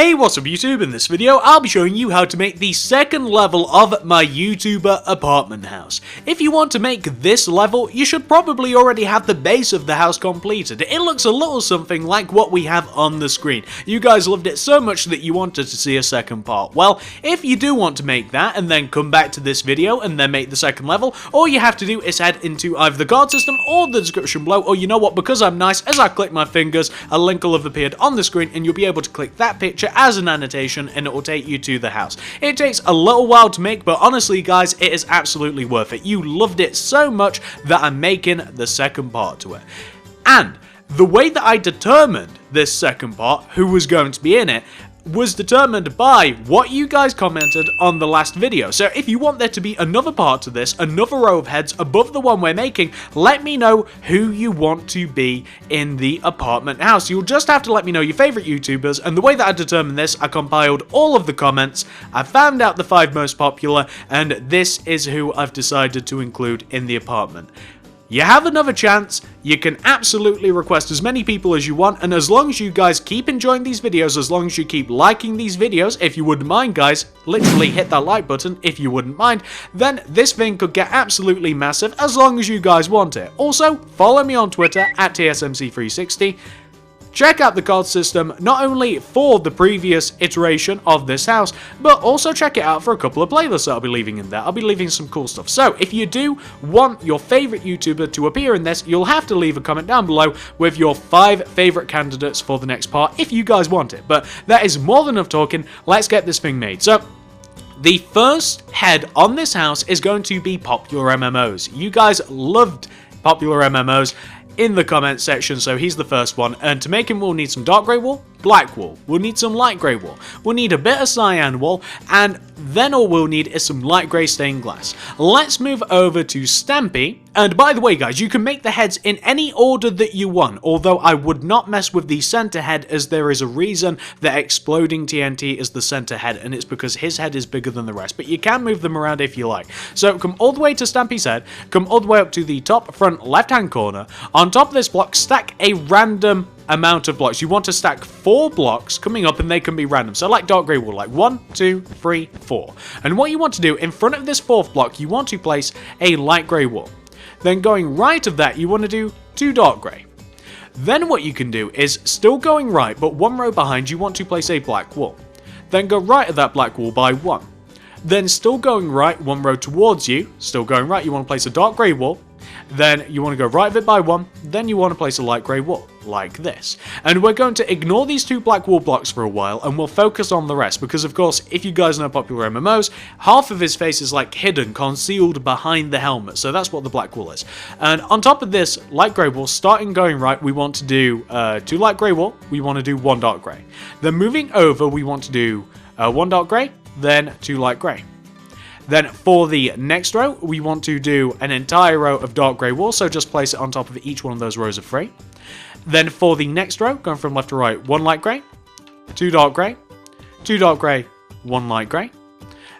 Hey, what's up YouTube? In this video, I'll be showing you how to make the second level of my YouTuber apartment house. If you want to make this level, you should probably already have the base of the house completed. It looks a little something like what we have on the screen. You guys loved it so much that you wanted to see a second part. Well, if you do want to make that and then come back to this video and then make the second level, all you have to do is head into either the card system or the description below, or you know what, because I'm nice, as I click my fingers, a link will have appeared on the screen and you'll be able to click that picture as an annotation and it will take you to the house. It takes a little while to make, but honestly guys, it is absolutely worth it. You loved it so much that I'm making the second part to it. And the way that I determined this second part, who was going to be in it, was determined by what you guys commented on the last video. So if you want there to be another part to this, another row of heads above the one we're making, let me know who you want to be in the apartment house. You'll just have to let me know your favorite YouTubers, and the way that I determined this, I compiled all of the comments, I found out the 5 most popular, and this is who I've decided to include in the apartment. You have another chance. You can absolutely request as many people as you want, and as long as you guys keep enjoying these videos, as long as you keep liking these videos, if you wouldn't mind guys, literally hit that like button if you wouldn't mind, then this thing could get absolutely massive as long as you guys want it. Also, follow me on Twitter at TSMC360. Check out the card system, not only for the previous iteration of this house, but also check it out for a couple of playlists that I'll be leaving in there. I'll be leaving some cool stuff. So, if you do want your favorite YouTuber to appear in this, you'll have to leave a comment down below with your 5 favorite candidates for the next part, if you guys want it. But that is more than enough talking. Let's get this thing made. So, the first head on this house is going to be PopularMMOs. You guys loved PopularMMOs in the comment section, so he's the first one, and to make him we'll need some dark grey wool, black wool, we'll need some light grey wool, we'll need a bit of cyan wool, and then all we'll need is some light grey stained glass. Let's move over to Stampy, and by the way guys, you can make the heads in any order that you want, although I would not mess with the center head, as there is a reason that ExplodingTNT is the center head, and it's because his head is bigger than the rest, but you can move them around if you like. So come all the way to Stampy's head, come all the way up to the top front left hand corner. On top of this block, stack a random amount of blocks. You want to stack 4 blocks coming up, and they can be random. So like dark grey wool, like 1, 2, 3, 4. And what you want to do, in front of this 4th block, you want to place a light grey wool. Then going right of that, you want to do 2 dark grey. Then what you can do is, still going right, but 1 row behind, you want to place a black wool. Then go right of that black wool by 1. Then still going right, 1 row towards you, still going right, you want to place a dark grey wool. Then you want to go right of it by 1, then you want to place a light grey wool, like this. And we're going to ignore these 2 black wool blocks for a while, and we'll focus on the rest, because of course, if you guys know PopularMMOs, half of his face is like hidden, concealed behind the helmet, so that's what the black wool is. And on top of this light grey wool, starting going right, we want to do 2 light grey wool, we want to do 1 dark grey. Then moving over, we want to do 1 dark grey, then 2 light grey. Then for the next row, we want to do an entire row of dark grey wool, so just place it on top of each one of those rows of 3. Then for the next row, going from left to right, 1 light grey, 2 dark grey, 2 dark grey, 1 light grey.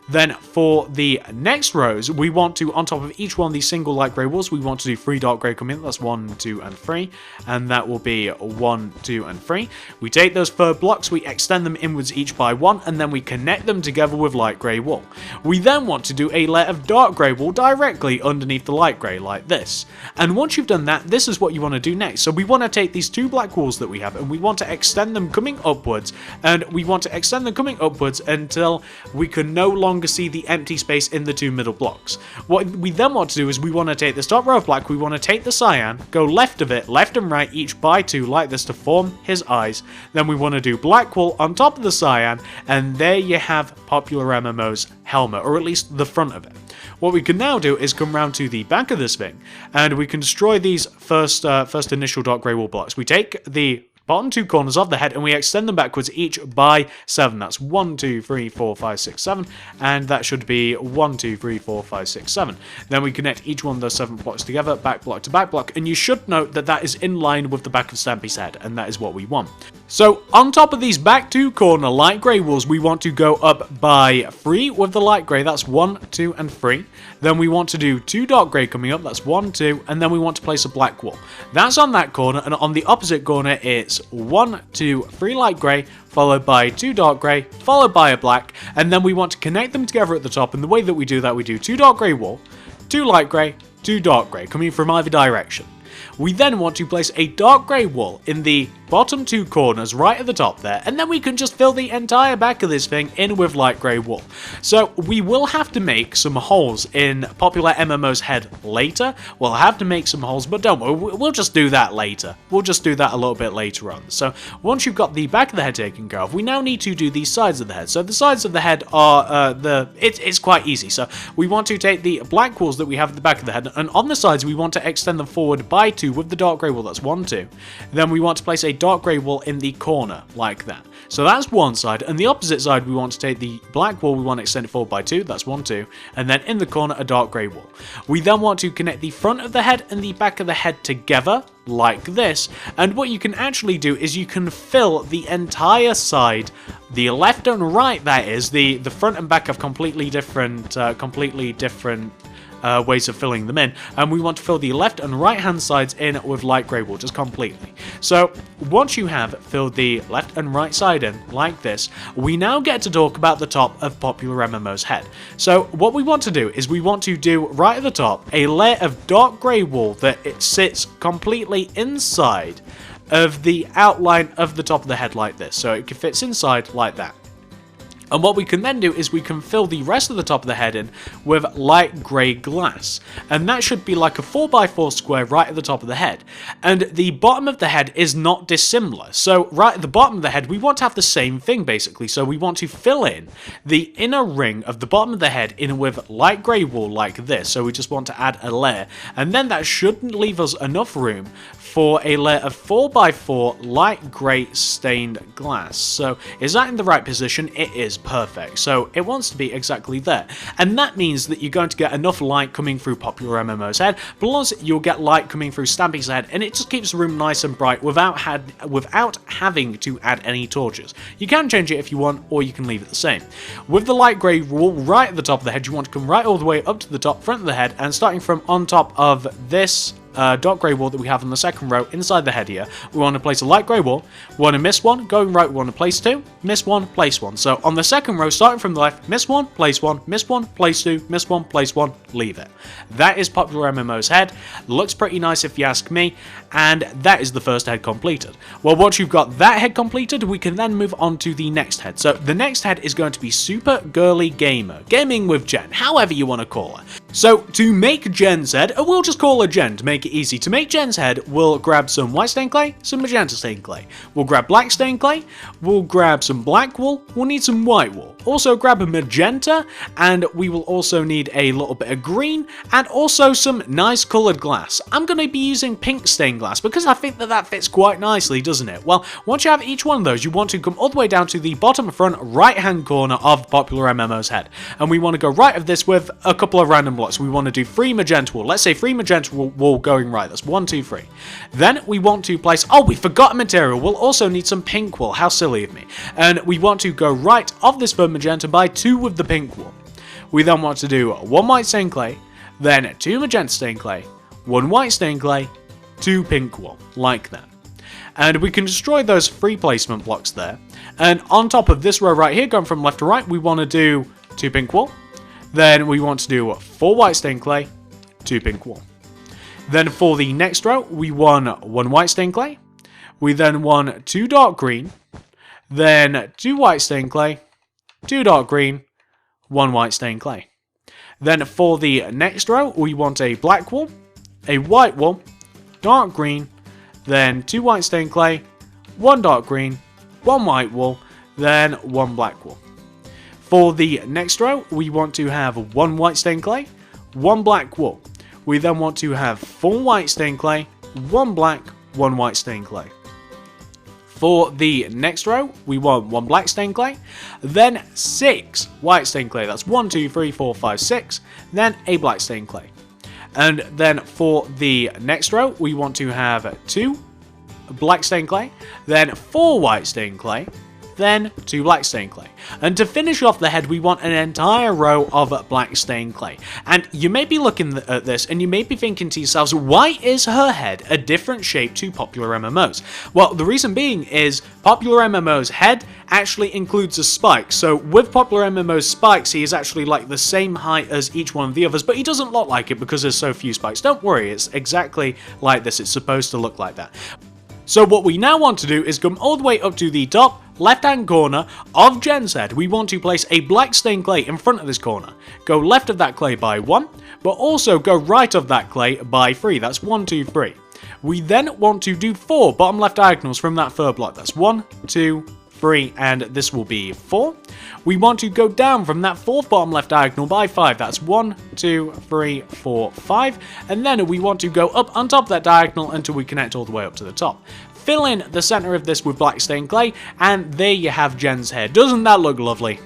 Then for the next rows, we want to, on top of each one of these single light grey wools, we want to do 3 dark grey coming in. That's 1, 2, and 3. And that will be 1, 2, and 3. We take those 3rd blocks, we extend them inwards each by 1, and then we connect them together with light grey wool. We then want to do a layer of dark grey wool directly underneath the light grey, like this. And once you've done that, this is what you want to do next. So we want to take these 2 black wools that we have, and we want to extend them coming upwards, and we want to extend them coming upwards until we can no longer see the empty space in the 2 middle blocks. What we then want to do is we want to take this top row of black, we want to take the cyan, go left of it, left and right, each by 2 like this to form his eyes. Then we want to do black wool on top of the cyan, and there you have PopularMMOs helmet, or at least the front of it. What we can now do is come round to the back of this thing, and we can destroy these first initial dark grey wool blocks. We take the bottom 2 corners of the head and we extend them backwards each by 7. That's 1, 2, 3, 4, 5, 6, 7. And that should be 1, 2, 3, 4, 5, 6, 7. Then we connect each one of those 7 blocks together, back block to back block. And you should note that that is in line with the back of Stampy's head, and that is what we want. So on top of these back 2 corner light grey wools, we want to go up by 3 with the light grey. That's 1, 2, and 3. Then we want to do 2 dark grey coming up, that's 1, 2, and then we want to place a black wool. That's on that corner, and on the opposite corner it's 1, 2, 3 light grey, followed by 2 dark grey, followed by a black, and then we want to connect them together at the top, and the way that we do that, we do 2 dark grey wool, 2 light grey, 2 dark grey, coming from either direction. We then want to place a dark grey wool in the bottom 2 corners right at the top there, and then we can just fill the entire back of this thing in with light grey wool. So we will have to make some holes in PopularMMOs head later. We'll have to make some holes, but don't worry, we'll just do that later. We'll just do that a little bit later on. So once you've got the back of the head taken care of, we now need to do the sides of the head. So the sides of the head are it's quite easy. So we want to take the black wools that we have at the back of the head, and on the sides we want to extend them forward by 2 with the dark grey wool, that's 1, 2. Then we want to place a dark grey wool in the corner, like that. So that's one side, and the opposite side we want to take the black wool, we want to extend it forward by 2, that's 1, 2, and then in the corner a dark grey wool. We then want to connect the front of the head and the back of the head together, like this, and what you can actually do is you can fill the entire side, the left and right that is, the front and back have completely different ways of filling them in, and we want to fill the left and right hand sides in with light grey wool, just completely. So once you have filled the left and right side in like this, we now get to talk about the top of PopularMMOs head. So what we want to do is we want to do right at the top a layer of dark grey wool that it sits completely inside of the outline of the top of the head like this, so it fits inside like that. And what we can then do is we can fill the rest of the top of the head in with light grey glass. And that should be like a 4x4 square right at the top of the head. And the bottom of the head is not dissimilar. So right at the bottom of the head, we want to have the same thing basically. So we want to fill in the inner ring of the bottom of the head in with light grey wool like this. So we just want to add a layer. And then that shouldn't leave us enough room for a layer of 4x4 light grey stained glass. So is that in the right position? It is perfect. So it wants to be exactly there. And that means that you're going to get enough light coming through PopularMMOs head, plus you'll get light coming through Stampy's head, and it just keeps the room nice and bright without having to add any torches. You can change it if you want, or you can leave it the same. With the light grey wool right at the top of the head, you want to come right all the way up to the top front of the head, and starting from on top of this dark grey wool that we have on the second row inside the head here, we want to place a light grey wool. We want to miss 1, going right, we want to place 2, miss 1, place 1. So on the second row, starting from the left, miss 1, place 1, miss 1, place 2, miss 1, place 1, leave it. That is PopularMMOs head. Looks pretty nice if you ask me, and that is the first head completed. Well, once you've got that head completed, we can then move on to the next head. So the next head is going to be Super Girly Gamer, Gaming with Jen, however you want to call her. So to make Jen's head, we'll just call her Jen to make it easy. To make Jen's head, we'll grab some white stained clay, some magenta stained clay. We'll grab black stained clay, we'll grab some black wool, we'll need some white wool. Also grab a magenta, and we will also need a little bit of green, and also some nice coloured glass. I'm going to be using pink stained glass because I think that fits quite nicely, doesn't it? Well, once you have each one of those, you want to come all the way down to the bottom front right hand corner of PopularMMOs head. And we want to go right of this with a couple of random blocks. We want to do 3 magenta wool. Let's say 3 magenta wool going right. That's 1, 2, 3. Then we want to place, oh, we forgot a material. We'll also need some pink wool. How silly of me. And we want to go right of this for magenta by 2 with the pink wool. We then want to do 1 white stained clay, then 2 magenta stained clay, 1 white stained clay, 2 pink wool, like that. And we can destroy those 3 placement blocks there. And on top of this row right here, going from left to right, we want to do 2 pink wool. Then we want to do 4 white stained clay, 2 pink wool. Then for the next row, we want 1 white stained clay. We then want 2 dark green, then 2 white stained clay, 2 dark green, 1 white stained clay. Then for the next row, we want a black wool, a white wool, dark green, then 2 white stained clay, 1 dark green, 1 white wool, then 1 black wool. For the next row, we want to have 1 white stained clay, 1 black wool. We then want to have 4 white stained clay, 1 black, 1 white stained clay. For the next row, we want 1 black stained clay, then 6 white stained clay. That's 1, 2, 3, 4, 5, 6. Then a black stained clay. And then for the next row, we want to have 2 black stained clay, then 4 white stained clay, then 2 black stained clay. And to finish off the head, we want an entire row of black stained clay. And you may be looking at this and you may be thinking to yourselves, why is her head a different shape to PopularMMOs? Well, the reason being is PopularMMOs' head actually includes a spike. So with PopularMMOs' spikes, he is actually like the same height as each one of the others, but he doesn't look like it because there's so few spikes. Don't worry, it's exactly like this. It's supposed to look like that. So what we now want to do is come all the way up to the top left-hand corner of Jen's head. We want to place a black stained clay in front of this corner. Go left of that clay by 1, but also go right of that clay by 3. That's 1, 2, 3. We then want to do 4 bottom left diagonals from that third block. That's 1, 2, 3, and this will be 4. We want to go down from that 4th bottom left diagonal by 5. That's 1, 2, 3, 4, 5. And then we want to go up on top of that diagonal until we connect all the way up to the top. Fill in the center of this with black stained clay, and there you have Jen's head. Doesn't that look lovely?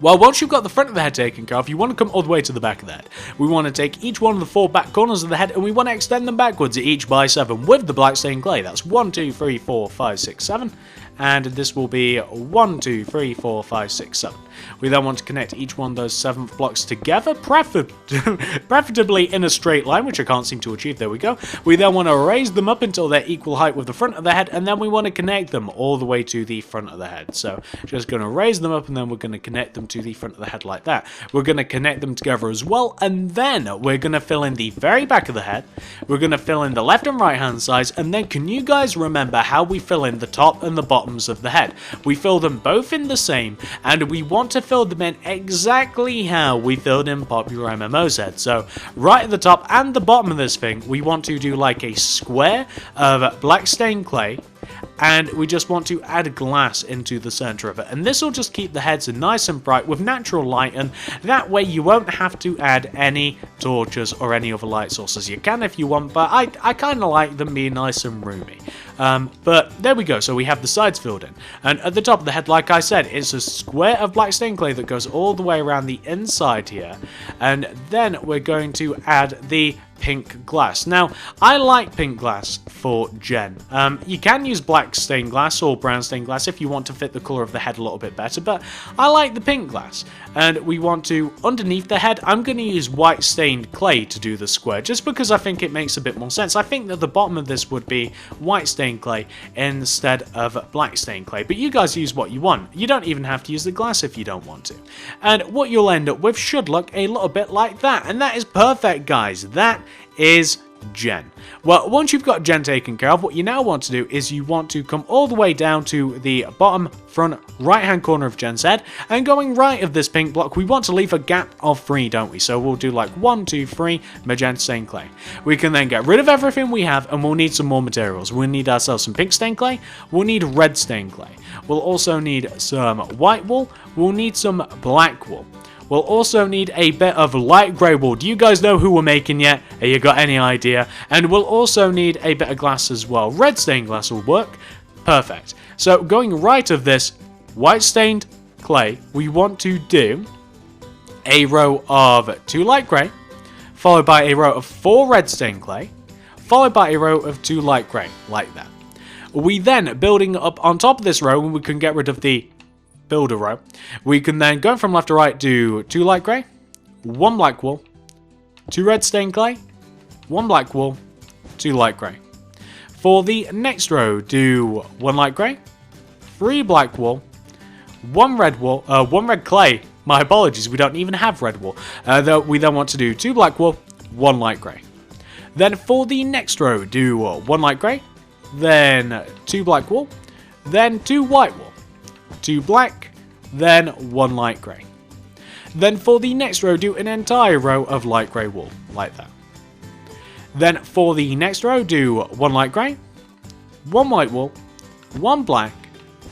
Well, once you've got the front of the head taken care of, you want to come all the way to the back of the head. We want to take each one of the 4 back corners of the head and we want to extend them backwards, each by 7 with the black stained clay. That's 1, 2, 3, 4, 5, 6, 7. And this will be 1, 2, 3, 4, 5, 6, 7. We then want to connect each one of those 7th blocks together, preferably in a straight line, which I can't seem to achieve. There we go. We then want to raise them up until they're equal height with the front of the head, and then we want to connect them all the way to the front of the head. So just going to raise them up, and then we're going to connect them to the front of the head like that. We're going to connect them together as well, and then we're going to fill in the very back of the head. We're going to fill in the left and right hand sides, and then can you guys remember how we fill in the top and the bottoms of the head? We fill them both in the same, and we want to fill them in exactly how we filled in PopularMMOs' head. So right at the top and the bottom of this thing, we want to do like a square of black stained clay, and we just want to add glass into the center of it, and this will just keep the heads nice and bright with natural light, and that way you won't have to add any torches or any other light sources. You can if you want, but I kind of like them being nice and roomy. But there we go, so we have the sides filled in, and at the top of the head, like I said, it's a square of black stained clay that goes all the way around the inside here, and then we're going to add the pink glass. Now, I like pink glass for Jen. You can use black stained glass or brown stained glass if you want to fit the colour of the head a little bit better, but I like the pink glass. And we want to, underneath the head, I'm going to use white stained clay to do the square, just because I think it makes a bit more sense. I think that the bottom of this would be white stained clay instead of black stained clay, but you guys use what you want. You don't even have to use the glass if you don't want to. And what you'll end up with should look a little bit like that, and that is perfect, guys. That is Jen. Well, once you've got Jen taken care of, what you now want to do is you want to come all the way down to the bottom front right hand corner of Jen's head, and going right of this pink block, we want to leave a gap of 3, don't we? So we'll do like 1, 2, 3 magenta stained clay. We can then get rid of everything we have, and we'll need some more materials. We'll need ourselves some pink stained clay, we'll need red stained clay, we'll also need some white wool, we'll need some black wool. We'll also need a bit of light grey wool. Do you guys know who we're making yet? Have you got any idea? And we'll also need a bit of glass as well. Red stained glass will work. Perfect. So going right of this white stained clay, we want to do a row of 2 light grey, followed by a row of 4 red stained clay, followed by a row of 2 light grey, like that. We then, building up on top of this row, we can get rid of the builder row. We can then go from left to right, do 2 light grey, 1 black wool, 2 red stained clay, 1 black wool, 2 light grey. For the next row, do 1 light grey, 3 black wool, 1 red clay. My apologies, we don't even have red wool. We then want to do 2 black wool, 1 light grey. Then for the next row, do 1 light grey, then 2 black wool, then 2 white wool, 2 black, then 1 light grey. Then for the next row, do an entire row of light grey wool, like that. Then for the next row, do 1 light grey, 1 white wool, 1 black,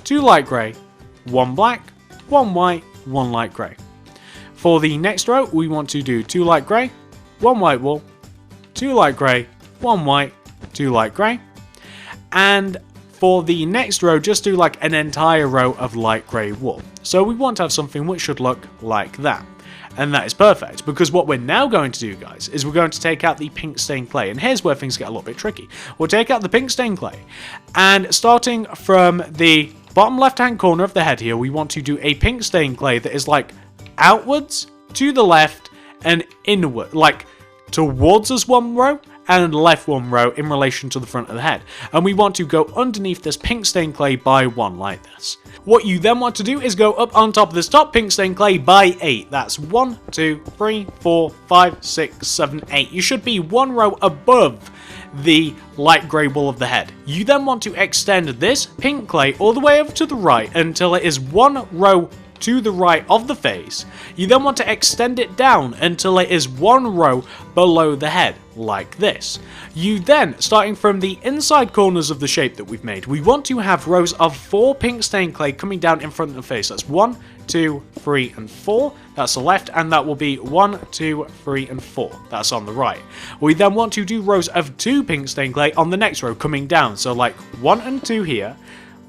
2 light grey, 1 black, 1 white, 1 light grey. For the next row, we want to do 2 light grey, 1 white wool, 2 light grey, 1 white, 2 light grey. And for the next row, just do like an entire row of light grey wool. So we want to have something which should look like that. And that is perfect, because what we're now going to do, guys, is we're going to take out the pink stained clay. And here's where things get a little bit tricky. We'll take out the pink stained clay, and starting from the bottom left hand corner of the head here, we want to do a pink stained clay that is like outwards, to the left, and inward, like towards us one row and left one row in relation to the front of the head. And we want to go underneath this pink stained clay by 1 like this. What you then want to do is go up on top of this top pink stained clay by 8. That's 1, 2, 3, 4, 5, 6, 7, 8. You should be 1 row above the light grey wool of the head. You then want to extend this pink clay all the way over to the right until it is 1 row to the right of the face. You then want to extend it down until it is 1 row below the head, like this. You then, starting from the inside corners of the shape that we've made, we want to have rows of 4 pink stained clay coming down in front of the face. That's 1, 2, 3, and 4. That's the left, and that will be 1, 2, 3, and 4. That's on the right. We then want to do rows of 2 pink stained clay on the next row coming down. So like 1 and 2 here,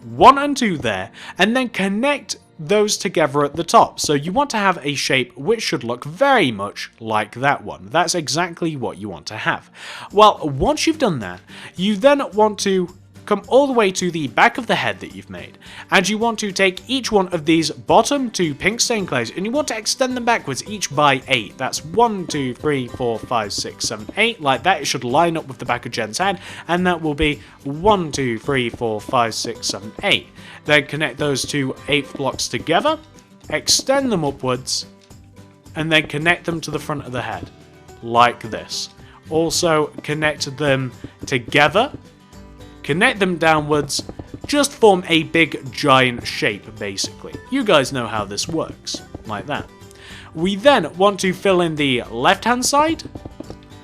1 and 2 there, and then connect those together at the top. So you want to have a shape which should look very much like that one. That's exactly what you want to have. Well, once you've done that, you then want to come all the way to the back of the head that you've made, and you want to take each one of these bottom 2 pink stained clays and you want to extend them backwards, each by 8. That's 1, 2, 3, 4, 5, 6, 7, 8, like that. It should line up with the back of Jen's head, and that will be 1, 2, 3, 4, 5, 6, 7, 8. Then connect those 2 8th blocks together, extend them upwards, and then connect them to the front of the head, like this. Also connect them together, connect them downwards, just form a big giant shape basically. You guys know how this works, like that. We then want to fill in the left hand side,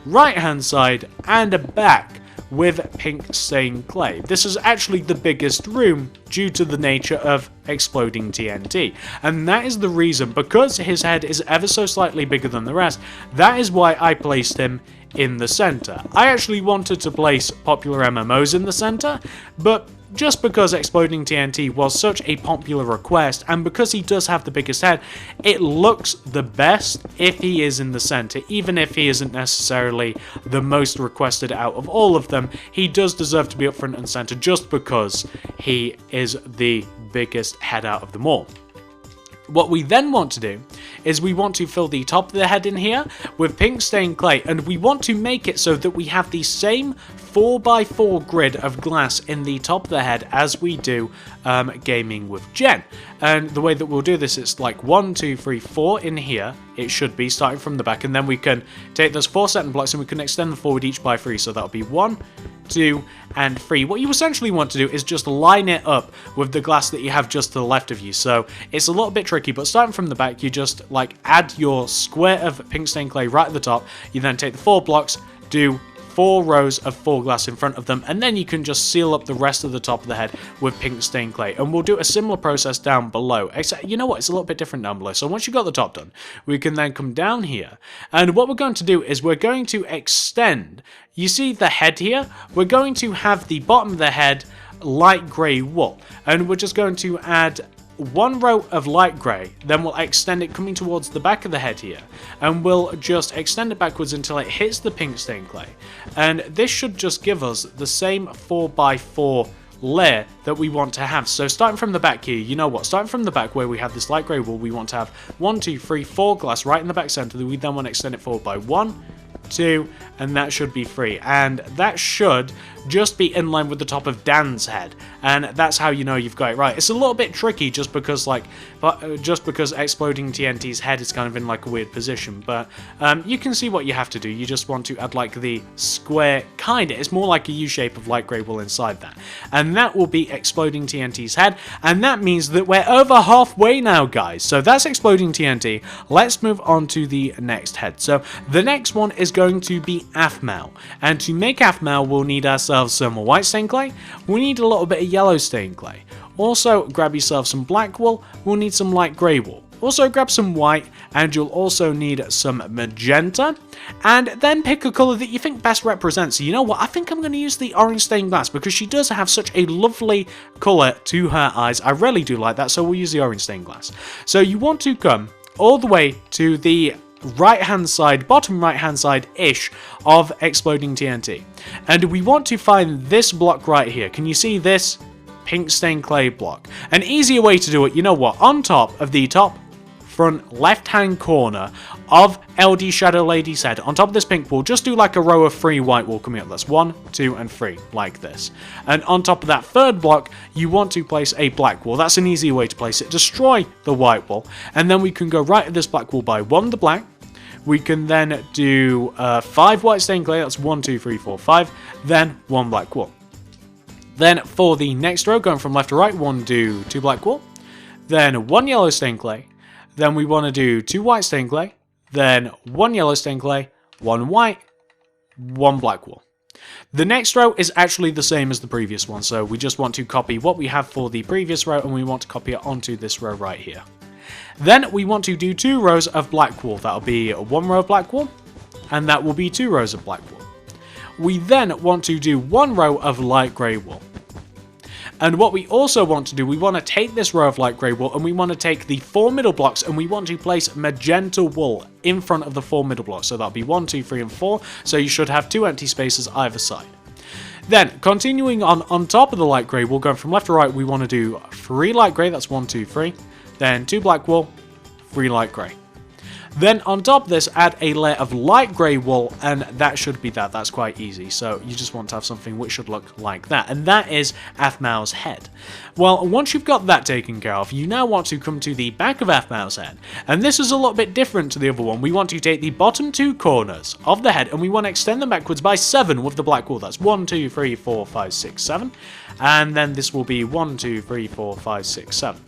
right hand side, and back with pink stained clay. This is actually the biggest room due to the nature of ExplodingTNT, and that is the reason, because his head is ever so slightly bigger than the rest, that is why I placed him in the center. I actually wanted to place PopularMMOs in the center, but just because ExplodingTNT was such a popular request, and because he does have the biggest head, it looks the best if he is in the center. Even if he isn't necessarily the most requested out of all of them, he does deserve to be up front and center just because he is the biggest head out of them all. What we then want to do is we want to fill the top of the head in here with pink stained clay, and we want to make it so that we have the same 4x4 grid of glass in the top of the head as we do Gaming with Jen. And the way that we'll do this, it's like 1, 2, 3, 4 in here. It should be starting from the back, and then we can take those 4 second blocks and we can extend them forward each by 3. So that'll be 1, 2, and 3. What you essentially want to do is just line it up with the glass that you have just to the left of you. So it's a little bit tricky, but starting from the back, you just like add your square of pink stained clay right at the top. You then take the 4 blocks, do 4 rows of 4 glass in front of them, and then you can just seal up the rest of the top of the head with pink stained clay. And we'll do a similar process down below, except you know what, it's a little bit different down below. So once you've got the top done, we can then come down here, and what we're going to do is we're going to extend, you see the head here, we're going to have the bottom of the head light grey wool, and we're just going to add 1 row of light grey, then we'll extend it coming towards the back of the head here, and we'll just extend it backwards until it hits the pink stained clay. And this should just give us the same 4x4 layer that we want to have. So starting from the back here, you know what, starting from the back where we have this light grey wool, we want to have 1, 2, 3, 4 glass right in the back center. We then want to extend it forward by 1, 2, and that should be 3, and that should just be in line with the top of Dan's head, and that's how you know you've got it right. It's a little bit tricky just because ExplodingTNT's head is kind of in like a weird position, but you can see what you have to do. You just want to add like the square, it's more like a U shape of light grey wool inside that, and that will be ExplodingTNT's head, and that means that we're over halfway now, guys. So that's ExplodingTNT. Let's move on to the next head. So the next one is going to be Aphmau, and to make Aphmau we'll need ourselves some white stained clay, we'll need a little bit of yellow stained clay, also grab yourself some black wool, we'll need some light grey wool, also grab some white, and you'll also need some magenta, and then pick a colour that you think best represents. So you know what, I think I'm going to use the orange stained glass because she does have such a lovely colour to her eyes. I really do like that, so we'll use the orange stained glass. So you want to come all the way to the right hand side, bottom right hand side ish of ExplodingTNT, and we want to find this block right here. Can you see this? pink stained clay block. An easier way to do it, you know what, on top of the top front left hand corner of LDShadowlady's head, on top of this pink wall, just do like a row of 3 white wall coming up. That's 1, 2, and 3, like this. And on top of that third block, you want to place a black wall. That's an easy way to place it. Destroy the white wall, and then we can go right at this black wall by 1 the black. We can then do 5 white stained clay. That's 1, 2, 3, 4, 5. Then 1 black wall. Then for the next row, going from left to right, we want to do 2 black wall. Then 1 yellow stained clay. Then we want to do 2 white stained clay. Then 1 yellow stained clay, 1 white, 1 black wall. The next row is actually the same as the previous one, so we just want to copy what we have for the previous row and we want to copy it onto this row right here. Then we want to do 2 rows of black wall. That'll be 1 row of black wall, and that will be 2 rows of black wall. We then want to do 1 row of light grey wool. And what we also want to do, we want to take this row of light grey wool and we want to take the 4 middle blocks and we want to place magenta wool in front of the 4 middle blocks. So that'll be 1, 2, 3, and 4. So you should have 2 empty spaces either side. Then, continuing on top of the light grey wool, going from left to right, we want to do 3 light grey. That's 1, 2, 3. Then 2 black wool, 3 light grey. Then on top of this, add a layer of light grey wool, and that should be that. That's quite easy. So you just want to have something which should look like that, and that is Aphmau's head. Well, once you've got that taken care of, you now want to come to the back of Aphmau's head, and this is a little bit different to the other one. We want to take the bottom 2 corners of the head, and we want to extend them backwards by 7 with the black wool. That's 1, 2, 3, 4, 5, 6, 7, and then this will be 1, 2, 3, 4, 5, 6, 7.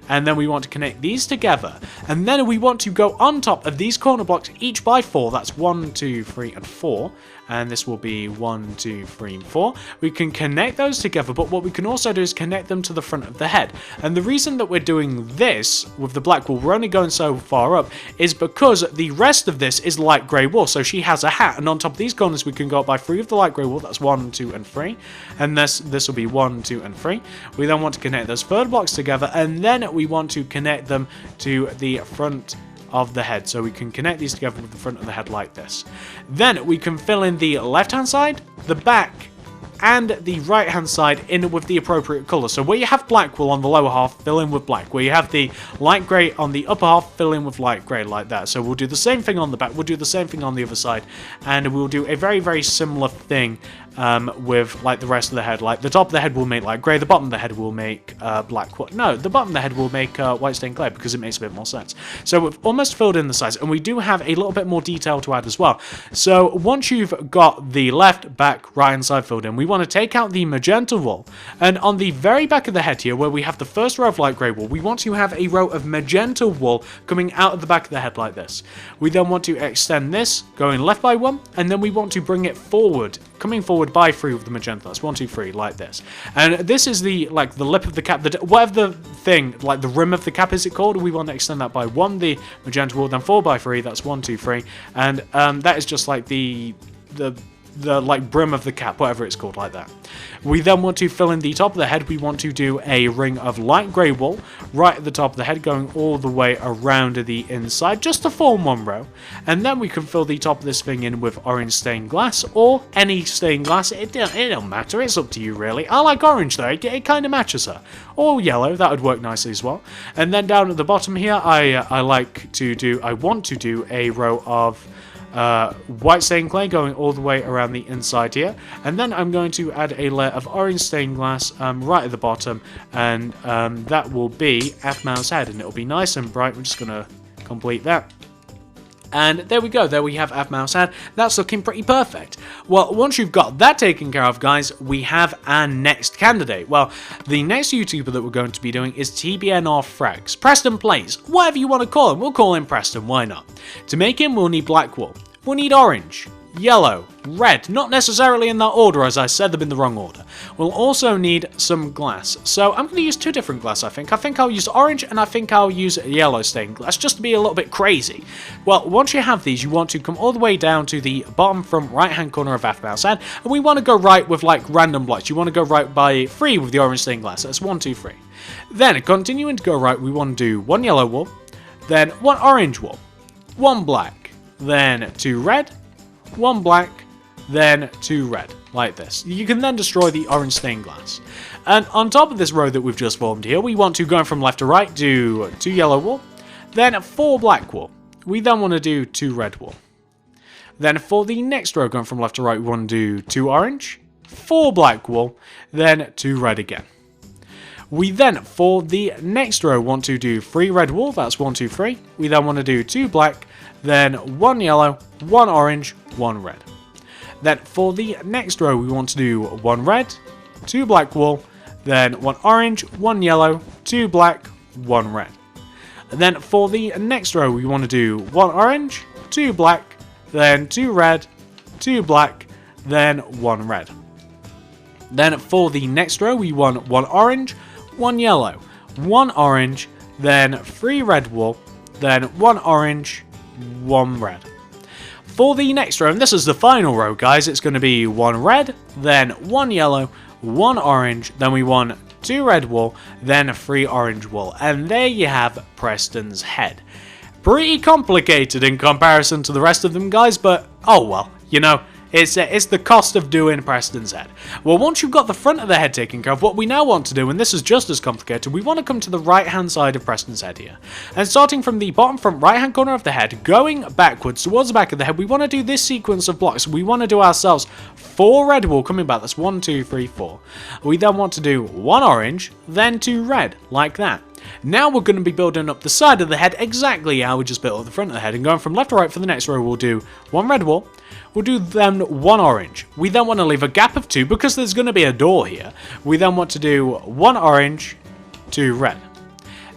And then we want to connect these together, and then we want to go on top of these corner blocks each by 4. That's 1, 2, 3, and 4, and this will be 1, 2, 3, and 4. We can connect those together, but what we can also do is connect them to the front of the head. And the reason that we're doing this with the black wool, we're only going so far up, is because the rest of this is light grey wool. So she has a hat, and on top of these corners we can go up by 3 of the light grey wool. That's 1, 2, and 3, and this will be 1, 2, and 3. We then want to connect those third blocks together, and then we want to connect them to the front of the head. So we can connect these together with the front of the head like this. Then we can fill in the left hand side, the back, and the right hand side in with the appropriate colour. So where you have black wool on the lower half, fill in with black. Where you have the light grey on the upper half, fill in with light grey, like that. So we'll do the same thing on the back, we'll do the same thing on the other side, and we'll do a very, very similar thing with like the rest of the head. Like the top of the head will make light grey, the bottom of the head will make black wool. No, the bottom of the head will make white stained clay, because it makes a bit more sense. So we've almost filled in the sides, and we do have a little bit more detail to add as well. So once you've got the left, back, right hand side filled in, we want to take out the magenta wool, and on the very back of the head here, where we have the first row of light grey wool, we want to have a row of magenta wool coming out of the back of the head like this. We then want to extend this, going left by 1, and then we want to bring it forward, coming forward by 3 with the magenta. That's 1, 2, 3, like this. And this is the like the lip of the cap, whatever the thing, like the rim of the cap is it called. We want to extend that by 1, the magenta wool, then 4 by 3. That's 1, 2, 3, and that is just like the like brim of the cap, whatever it's called, like that. We then want to fill in the top of the head. We want to do a ring of light grey wool right at the top of the head, going all the way around the inside, just to form 1 row. And then we can fill the top of this thing in with orange stained glass, or any stained glass. It don't matter, it's up to you really. I like orange though, it kind of matches her. Or yellow, that would work nicely as well. And then down at the bottom here, I want to do a row of white stained clay going all the way around the inside here, and then I'm going to add a layer of orange stained glass right at the bottom, and that will be Aphmau's head, and it'll be nice and bright. We're just going to complete that. And there we go, there we have Aphmau's head. That's looking pretty perfect. Well, once you've got that taken care of, guys, we have our next candidate. Well, the next YouTuber that we're going to be doing is TBNR Frags. PrestonPlayz, whatever you want to call him, we'll call him Preston, why not? To make him, we'll need black wool. We'll need orange, yellow, red, not necessarily in that order as I said them in the wrong order. We'll also need some glass. So I'm going to use 2 different glass, I think. I think I'll use orange and I think I'll use yellow stained glass just to be a little bit crazy. Well, once you have these, you want to come all the way down to the bottom from right hand corner of Aphmau's head, and we want to go right with like random blocks. You want to go right by 3 with the orange stained glass. That's 1, 2, 3. Then continuing to go right, we want to do 1 yellow wool, then 1 orange wool, 1 black, then 2 red, 1 black, then 2 red. like this. You can then destroy the orange stained glass. And on top of this row that we've just formed here, we want to go from left to right, do 2 yellow wool, then 4 black wool. We then want to do 2 red wool. Then for the next row, going from left to right, we want to do 2 orange, 4 black wool, then 2 red again. We then, for the next row, want to do 3 red wool, that's 1, 2, 3. We then want to do 2 black, then 1 yellow, 1 orange, 1 red. Then for the next row, we want to do 1 red, 2 black wool, then 1 orange, 1 yellow, 2 black, 1 red. And then for the next row, we want to do 1 orange, 2 black, then 2 red, 2 black, then 1 red. Then for the next row, we want 1 orange, 1 yellow, 1 orange, then 3 red wool, then 1 orange, 1 red. For the next row, and this is the final row, guys, it's going to be 1 red, then 1 yellow, 1 orange, then we want 2 red wool, then 3 orange wool. And there you have Preston's head. Pretty complicated in comparison to the rest of them, guys, but oh well, you know, it's the cost of doing Preston's head. Well, once you've got the front of the head taken care of, what we now want to do, and this is just as complicated, we want to come to the right-hand side of Preston's head here. And starting from the bottom front right-hand corner of the head, going backwards towards the back of the head, we want to do this sequence of blocks. We want to do ourselves 4 red wool coming back. That's 1, 2, 3, 4. We then want to do 1 orange, then 2 red, like that. Now we're going to be building up the side of the head exactly how we just built up the front of the head, and going from left to right for the next row, we'll do 1 red wool, we'll do then 1 orange. We then want to leave a gap of 2 because there's going to be a door here. We then want to do 1 orange, 2 red.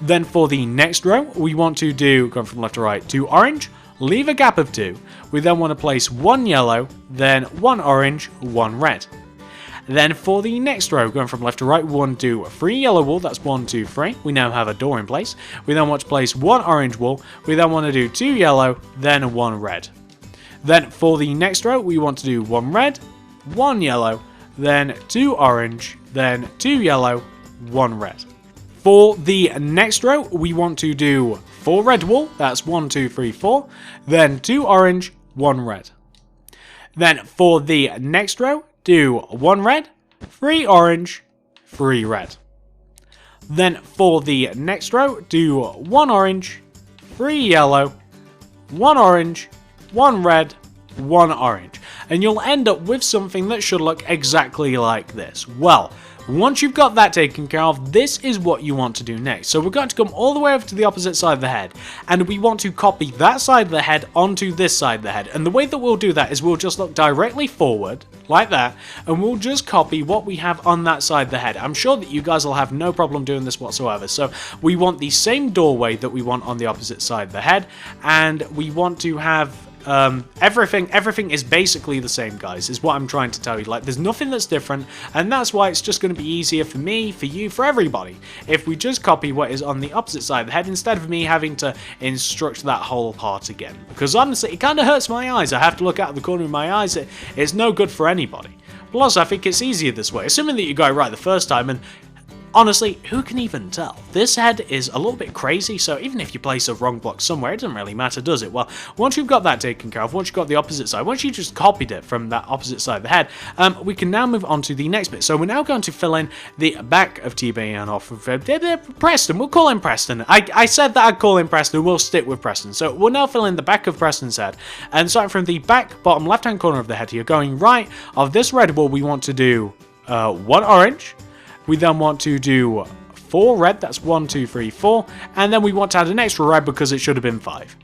Then for the next row, we want to do, going from left to right, 2 orange, leave a gap of 2. We then want to place 1 yellow, then 1 orange, 1 red. Then for the next row, going from left to right, we want to do 3 yellow wool, that's 1, 2, 3. We now have a door in place. We then want to place 1 orange wool. We then want to do 2 yellow, then 1 red. Then for the next row, we want to do 1 red, 1 yellow, then 2 orange, then 2 yellow, 1 red. For the next row, we want to do 4 red wool, that's 1, 2, 3, 4, then 2 orange, 1 red. Then for the next row, do 1 red, 3 orange, 3 red. Then for the next row, do 1 orange, 3 yellow, 1 orange, 1 red, 1 orange. And you'll end up with something that should look exactly like this. Well, once you've got that taken care of, this is what you want to do next. So we're going to come all the way over to the opposite side of the head, and we want to copy that side of the head onto this side of the head. And the way that we'll do that is we'll just look directly forward, like that, and we'll just copy what we have on that side of the head. I'm sure that you guys will have no problem doing this whatsoever. So we want the same doorway that we want on the opposite side of the head, and we want to have everything is basically the same, guys, is what I'm trying to tell you. Like, there's nothing that's different, and that's why it's just going to be easier for me, for you, for everybody, if we just copy what is on the opposite side of the head instead of me having to instruct that whole part again. Because honestly, it kind of hurts my eyes. I have to look out of the corner of my eyes. It's no good for anybody. Plus, I think it's easier this way, assuming that you got it right the first time. And honestly, who can even tell? This head is a little bit crazy, so even if you place a wrong block somewhere, it doesn't really matter, does it? Well, once you've got that taken care of, once you've got the opposite side, once you just copied it from that opposite side of the head, we can now move on to the next bit. So we're now going to fill in the back of T-Bane off of Preston. We'll call him Preston. I said that I'd call him Preston. We'll stick with Preston. So we'll now fill in the back of Preston's head. And starting from the back bottom left-hand corner of the head here, going right of this red wool, we want to do 1 orange. We then want to do 4 red, that's 1, 2, 3, 4, and then we want to add an extra red because it should have been 5.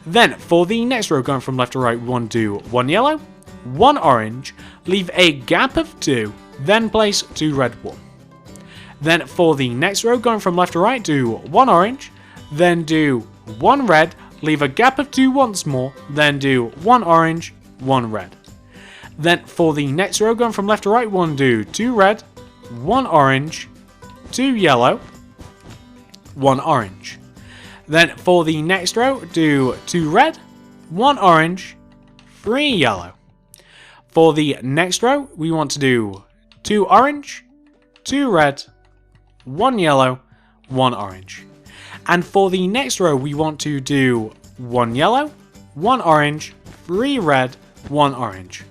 Then, for the next row, going from left to right, we want to do 1 yellow, 1 orange, leave a gap of 2, then place 2 red wool. Then, for the next row, going from left to right, do 1 orange, then do 1 red, leave a gap of 2 once more, then do 1 orange, 1 red. Then, for the next row, going from left to right, we want to do 2 red, 1 orange, 2 yellow, 1 orange. Then for the next row, do 2 red, 1 orange, 3 yellow. For the next row, we want to do 2 orange, 2 red, 1 yellow, 1 orange. And for the next row, we want to do 1 yellow, 1 orange, 3 red, 1 orange.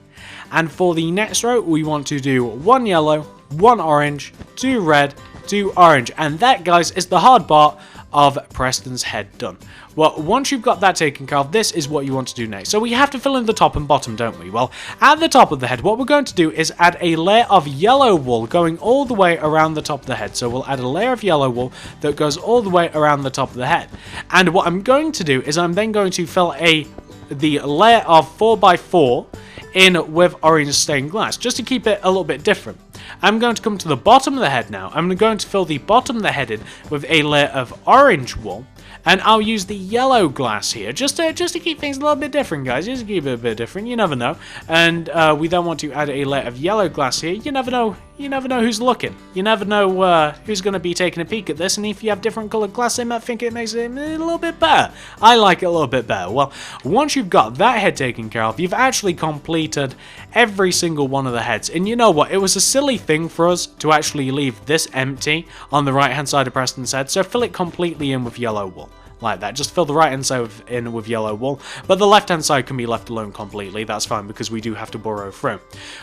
And for the next row, we want to do 1 yellow, 1 orange, 2 red, 2 orange. And that, guys, is the hard part of Preston's head done. Well, once you've got that taken care of, this is what you want to do next. So we have to fill in the top and bottom, don't we? Well, at the top of the head, what we're going to do is add a layer of yellow wool going all the way around the top of the head. So we'll add a layer of yellow wool that goes all the way around the top of the head. And what I'm going to do is I'm then going to fill the layer of 4x4 in with orange stained glass, just to keep it a little bit different. I'm going to come to the bottom of the head now. I'm going to fill the bottom of the head in with a layer of orange wool, and I'll use the yellow glass here, just to keep things a little bit different, guys. Just to keep it a bit different, you never know. And we then want to add a layer of yellow glass here. You never know who's looking. You never know who's going to be taking a peek at this, and if you have different colored glass, they might think it makes it a little bit better. I like it a little bit better. Well, once you've got that head taken care of, you've actually completed every single one of the heads. And you know what? It was a silly thing for us to actually leave this empty on the right hand side of Preston's head, so fill it completely in with yellow wool. Like that, just fill the right hand side in with yellow wool, but the left hand side can be left alone completely. That's fine, because we do have to burrow through.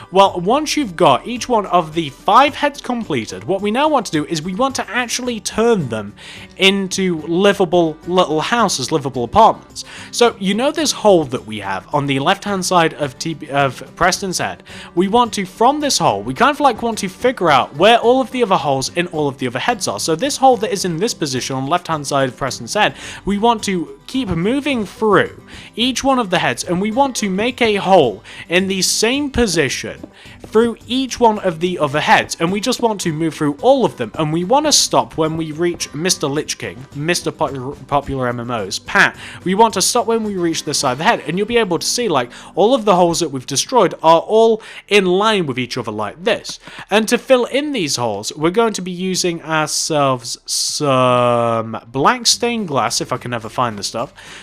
Well, once you've got each one of the 5 heads completed, what we now want to do is we want to actually turn them into livable little houses, livable apartments. So you know this hole that we have on the left hand side of Preston's head? We want to, from this hole, we kind of like want to figure out where all of the other holes in all of the other heads are. So this hole that is in this position on the left hand side of Preston's head, we want to keep moving through each one of the heads, and we want to make a hole in the same position through each one of the other heads, and we just want to move through all of them, and we want to stop when we reach Mr. Lich King, Mr. Popular MMOs, Pat. We want to stop when we reach this side of the head, and you'll be able to see like all of the holes that we've destroyed are all in line with each other like this. And to fill in these holes, we're going to be using ourselves some black stained glass, if I can ever find the stuff,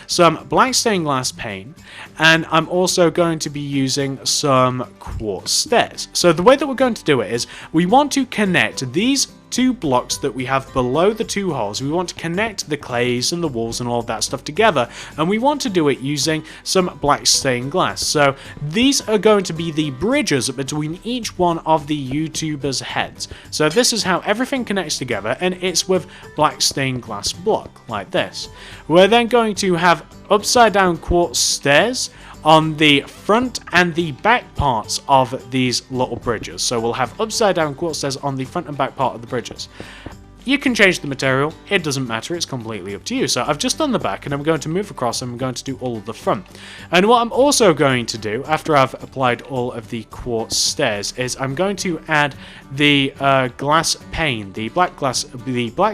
some black stained glass paint, and I'm also going to be using some quartz stairs. So the way that we're going to do it is we want to connect these 2 blocks that we have below the 2 holes. We want to connect the clays and the walls and all of that stuff together, and we want to do it using some black stained glass. So these are going to be the bridges between each one of the YouTubers' heads. So this is how everything connects together, and it's with black stained glass block like this. We're then going to have upside down quartz stairs on the front and the back parts of these little bridges. So we'll have upside down quartz stairs on the front and back part of the bridges. You can change the material, it doesn't matter, it's completely up to you. So I've just done the back, and I'm going to move across, and I'm going to do all of the front. And what I'm also going to do, after I've applied all of the quartz stairs, is I'm going to add the glass pane, the black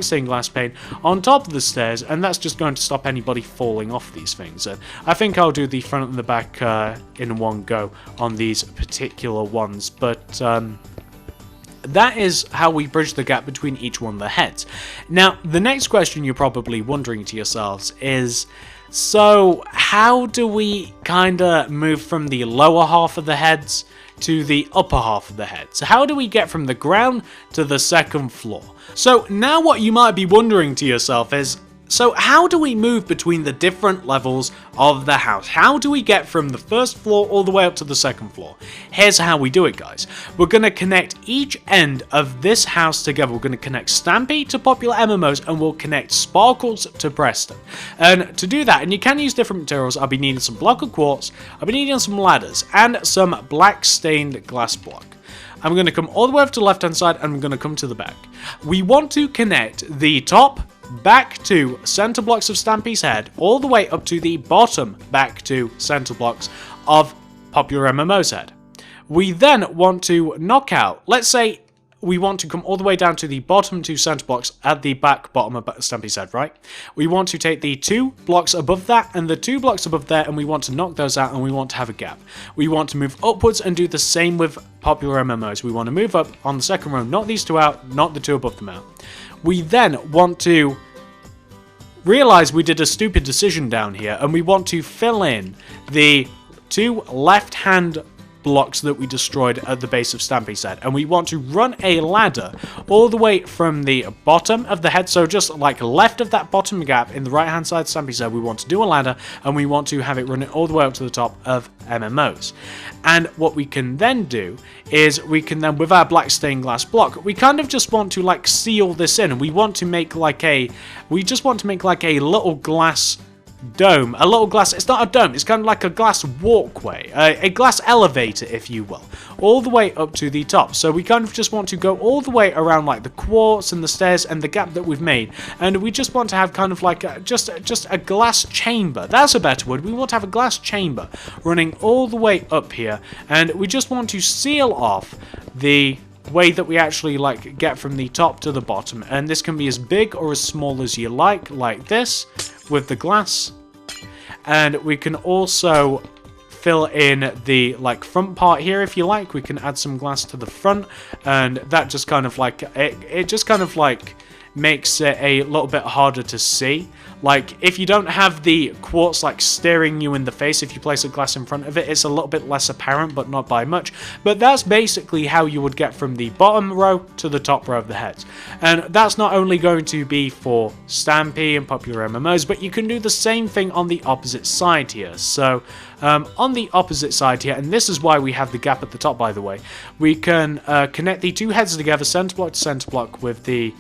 stained glass pane on top of the stairs, and that's just going to stop anybody falling off these things. And I think I'll do the front and the back in one go on these particular ones, but that is how we bridge the gap between each one of the heads. Now, the next question you're probably wondering to yourselves is, so how do we kinda move from the lower half of the heads to the upper half of the heads? How do we get from the ground to the second floor? So now what you might be wondering to yourself is, so how do we move between the different levels of the house? How do we get from the first floor all the way up to the second floor? Here's how we do it, guys. We're going to connect each end of this house together. We're going to connect Stampy to Popular MMOs, and we'll connect Sparklez to Preston. And to do that, and you can use different materials, I'll be needing some block of quartz, I'll be needing some ladders, and some black stained glass block. I'm going to come all the way up to the left hand side, and I'm going to come to the back. We want to connect the top back to center blocks of Stampy's head, all the way up to the bottom back to center blocks of Popular MMO's head. We then want to knock out, let's say we want to come all the way down to the bottom 2 center blocks at the back bottom of Stampy's head, right? We want to take the 2 blocks above that and the 2 blocks above there, and we want to knock those out, and we want to have a gap. We want to move upwards and do the same with Popular MMOs. We want to move up on the second row, knock these 2 out, knock the 2 above them out. We then want to realize we did a stupid decision down here, and we want to fill in the 2 left-hand blocks that we destroyed at the base of Stampy's head, and we want to run a ladder all the way from the bottom of the head, so just like left of that bottom gap in the right hand side of Stampy's head, we want to do a ladder, and we want to have it run it all the way up to the top of MMOs. And what we can then do is we can then, with our black stained glass block, we kind of just want to like seal this in, and we want to make like a, little glass dome, a little glass, it's not a dome, it's kind of like a glass walkway, a glass elevator, if you will, all the way up to the top. So we kind of just want to go all the way around like the quartz and the stairs and the gap that we've made, and we just want to have kind of like just a glass chamber. That's a better word. We want to have a glass chamber running all the way up here, and we just want to seal off the way that we actually like get from the top to the bottom, and this can be as big or as small as you like this with the glass. And we can also fill in the like front part here if you like. We can add some glass to the front, and that just kind of like it just kind of like makes it a little bit harder to see. Like, if you don't have the quartz like staring you in the face, if you place a glass in front of it, it's a little bit less apparent, but not by much. But that's basically how you would get from the bottom row to the top row of the heads. And that's not only going to be for Stampy and PopularMMOs, but you can do the same thing on the opposite side here. So on the opposite side here, and this is why we have the gap at the top, by the way, we can connect the two heads together, center block to center block, with the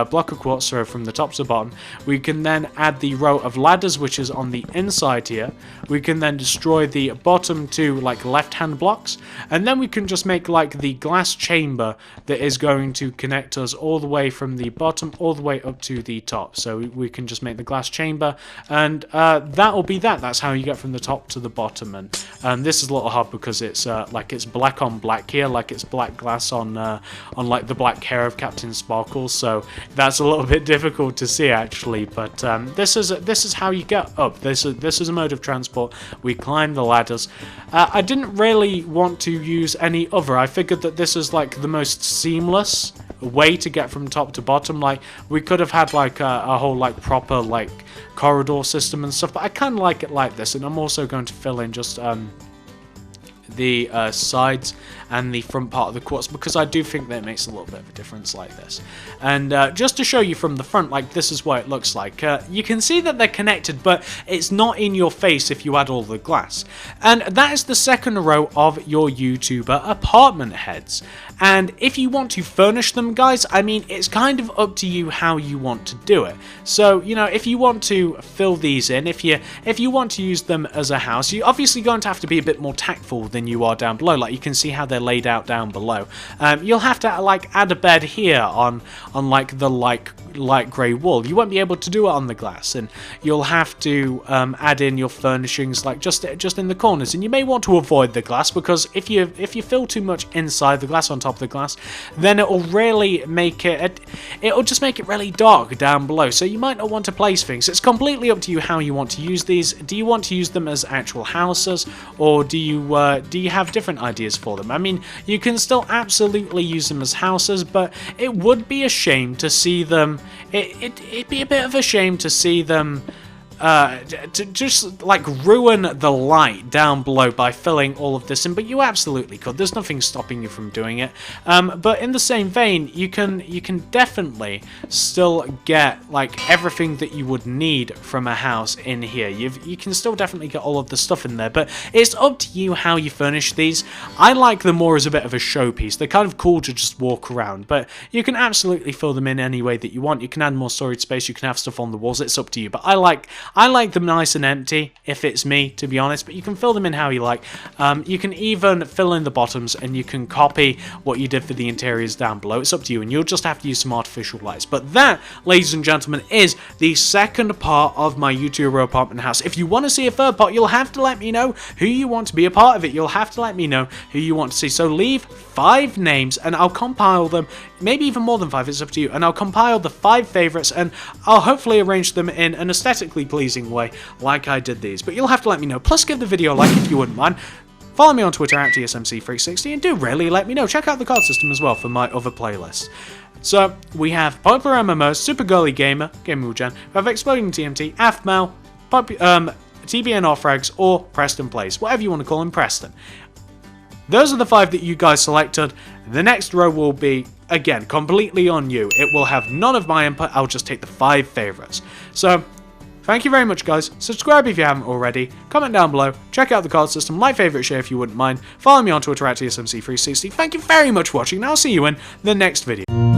block of quartz, so from the top to the bottom. We can then add the row of ladders, which is on the inside here. We can then destroy the bottom two like left hand blocks, and then we can just make like the glass chamber that is going to connect us all the way from the bottom all the way up to the top. So we can just make the glass chamber, and that will be that. That's how you get from the top to the bottom. And this is a little hard because it's like it's black on black here, like it's black glass on like the black hair of Captainsparklez. So that's a little bit difficult to see actually, but this is how you get up. This is a mode of transport. We climb the ladders. I didn't really want to use any other. I figured that this is like the most seamless way to get from top to bottom. Like, we could have had like a whole like proper like corridor system and stuff, but I kind of like it like this. And I'm also going to fill in just the sides and the front part of the quartz, because I do think that it makes a little bit of a difference like this. And just to show you from the front, like this is what it looks like. You can see that they're connected, but it's not in your face if you add all the glass. And that is the second row of your YouTuber apartment heads. And if you want to furnish them, guys, I mean, it's kind of up to you how you want to do it. So, you know, if you want to fill these in, if you want to use them as a house, you're obviously going to have to be a bit more tactful than you are down below. Like, you can see how they're laid out down below. You'll have to like add a bed here on like the light grey wall. You won't be able to do it on the glass, and you'll have to add in your furnishings like just in the corners. And you may want to avoid the glass, because if you fill too much inside the glass, on top of the glass, then it'll really make it'll just make it really dark down below. So you might not want to place things. It's completely up to you how you want to use these. Do you want to use them as actual houses, or do you have different ideas for them? I mean, you can still absolutely use them as houses, but it would be a shame to see them. It'd be a bit of a shame to see them to just like ruin the light down below by filling all of this in, but you absolutely could. There's nothing stopping you from doing it. But in the same vein, you can definitely still get like everything that you would need from a house in here. You can still definitely get all of the stuff in there, but it's up to you how you furnish these. I like them more as a bit of a showpiece. They're kind of cool to just walk around, but you can absolutely fill them in any way that you want. You can add more storage space, you can have stuff on the walls, it's up to you. But I like them nice and empty, if it's me, to be honest, but you can fill them in how you like. You can even fill in the bottoms, and you can copy what you did for the interiors down below. It's up to you, and you'll just have to use some artificial lights. But that, ladies and gentlemen, is the second part of my YouTuber apartment house. If you want to see a third part, you'll have to let me know who you want to be a part of it. You'll have to let me know who you want to see. So leave 5 names, and I'll compile them, maybe even more than 5, it's up to you, and I'll compile the 5 favorites, and I'll hopefully arrange them in an aesthetically pleasing way like I did these. But you'll have to let me know. Plus, give the video a like if you wouldn't mind. Follow me on Twitter at TSMC360, and do really let me know. Check out the card system as well for my other playlists. So we have PopularMMOs, Super Girly Gamer, GamimngWithJen, we have ExplodingTNT, Aphmau, TBNR Frags, or PrestonPlayz, whatever you want to call him, Preston. Those are the 5 that you guys selected. The next row will be, again, completely on you. It will have none of my input. I'll just take the 5 favorites. So, thank you very much, guys. Subscribe if you haven't already. Comment down below. Check out the card system. Like, favorite, share if you wouldn't mind. Follow me on Twitter at TSMC360. Thank you very much for watching, and I'll see you in the next video.